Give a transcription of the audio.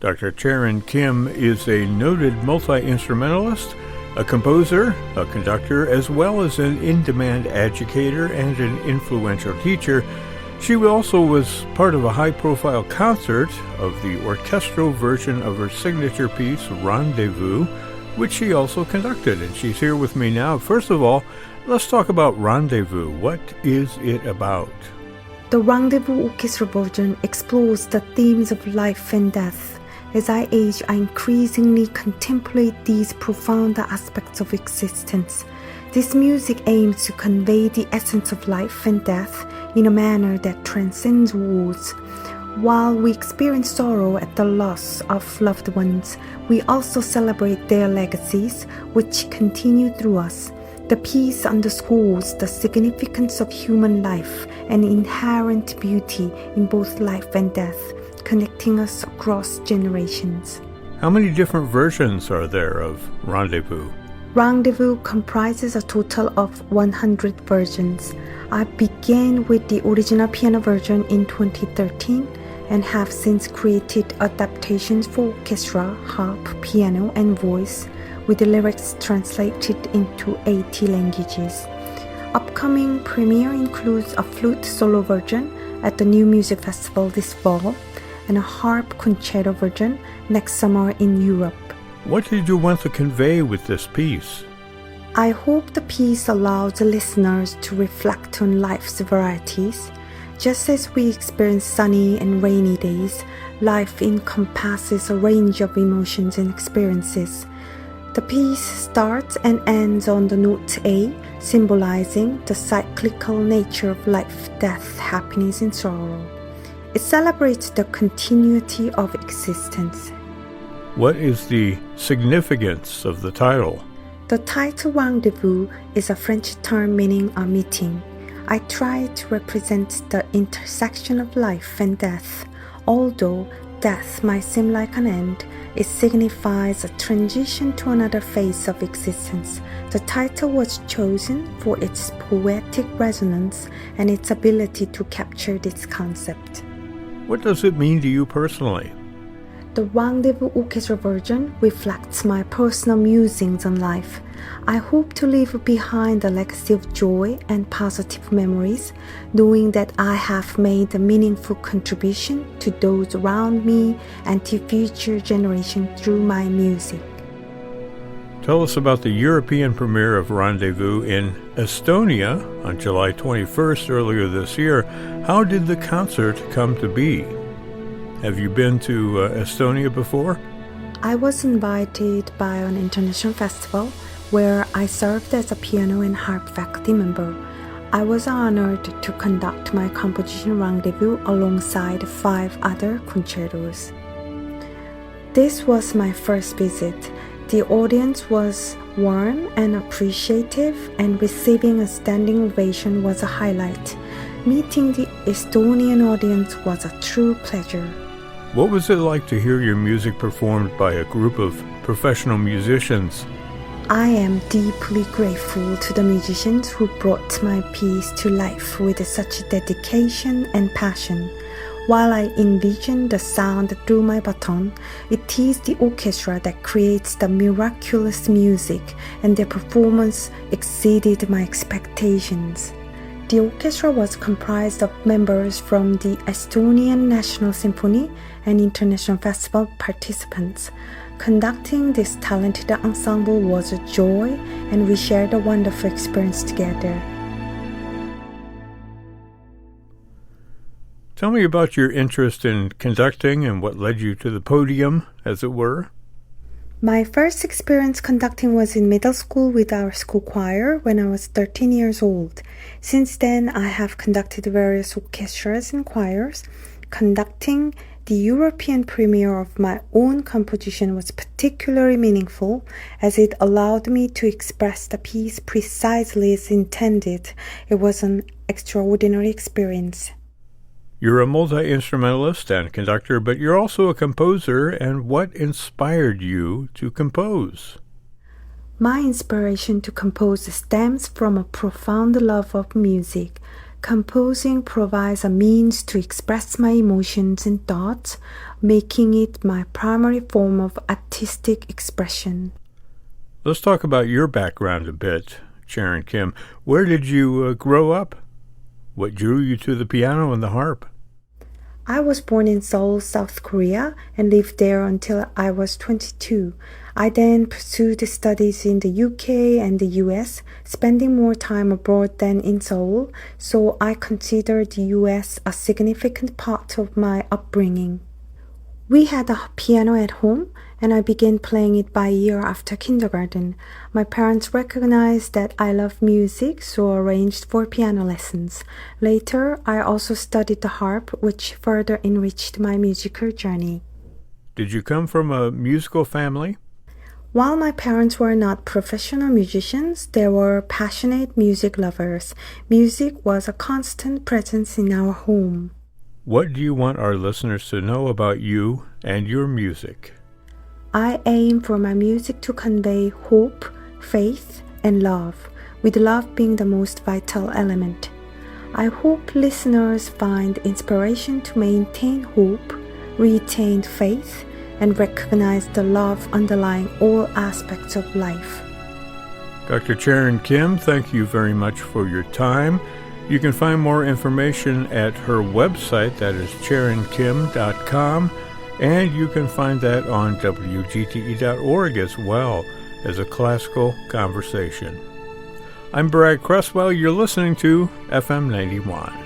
Dr. Chaerin Kim is a noted multi-instrumentalist, a composer, a conductor, as well as an in-demand educator and an influential teacher. She also was part of a high-profile concert of the orchestral version of her signature piece, Rendezvous, which she also conducted, and she's here with me now. First of all, let's talk about Rendezvous. What is it about? The Rendezvous orchestra version explores the themes of life and death. As I age, I increasingly contemplate these profound aspects of existence. This music aims to convey the essence of life and death in a manner that transcends words. While we experience sorrow at the loss of loved ones, we also celebrate their legacies, which continue through us. The piece underscores the significance of human life and inherent beauty in both life and death, connecting us across generations. How many different versions are there of Rendezvous? Rendezvous comprises a total of 100 versions. I began with the original piano version in 2013 and have since created adaptations for orchestra, harp, piano, and voice, with the lyrics translated into 80 languages. Upcoming premiere includes a flute solo version at the New Music Festival this fall and a harp concerto version next summer in Europe. What did you want to convey with this piece? I hope the piece allows listeners to reflect on life's varieties. Just as we experience sunny and rainy days, life encompasses a range of emotions and experiences. The piece starts and ends on the note A, symbolizing the cyclical nature of life, death, happiness, and sorrow. It celebrates the continuity of existence. What is the significance of the title? The title Rendezvous is a French term meaning a meeting. I try to represent the intersection of life and death. Although death might seem like an end, it signifies a transition to another phase of existence. The title was chosen for its poetic resonance and its ability to capture this concept. What does it mean to you personally? The Rendezvous orchestra version reflects my personal musings on life. I hope to leave behind a legacy of joy and positive memories, knowing that I have made a meaningful contribution to those around me and to future generations through my music. Tell us about the European premiere of Rendezvous in Estonia on July 21st earlier this year. How did the concert come to be? Have you been to Estonia before? I was invited by an international festival where I served as a piano and harp faculty member. I was honored to conduct my composition Rendezvous alongside 5 other concertos. This was my first visit. The audience was warm and appreciative, and receiving a standing ovation was a highlight. Meeting the Estonian audience was a true pleasure. What was it like to hear your music performed by a group of professional musicians? I am deeply grateful to the musicians who brought my piece to life with such dedication and passion. While I envision the sound through my baton, it is the orchestra that creates the miraculous music, and their performance exceeded my expectations. The orchestra was comprised of members from the Estonian National Symphony and international festival participants. Conducting this talented ensemble was a joy, and we shared a wonderful experience together. Tell me about your interest in conducting and what led you to the podium, as it were. My first experience conducting was in middle school with our school choir when I was 13 years old. Since then, I have conducted various orchestras and choirs. Conducting the European premiere of my own composition was particularly meaningful, as it allowed me to express the piece precisely as intended. It was an extraordinary experience. You're a multi-instrumentalist and conductor, but you're also a composer, and what inspired you to compose? My inspiration to compose stems from a profound love of music. Composing provides a means to express my emotions and thoughts, making it my primary form of artistic expression. Let's talk about your background a bit, Chaerin Kim. Where did you grow up? What drew you to the piano and the harp? I was born in Seoul, South Korea, and lived there until I was 22. I then pursued studies in the UK and the US, spending more time abroad than in Seoul, so I consider the US a significant part of my upbringing. We had a piano at home, and I began playing it by ear after kindergarten. My parents recognized that I loved music, so arranged for piano lessons. Later, I also studied the harp, which further enriched my musical journey. Did you come from a musical family? While my parents were not professional musicians, they were passionate music lovers. Music was a constant presence in our home. What do you want our listeners to know about you and your music? I aim for my music to convey hope, faith, and love, with love being the most vital element. I hope listeners find inspiration to maintain hope, retain faith, and recognize the love underlying all aspects of life. Dr. Chaerin Kim, thank you very much for your time. You can find more information at her website, that is chaerinkim.com, and you can find that on WGTE.org as well as a classical conversation. I'm Brad Cresswell. You're listening to FM 91.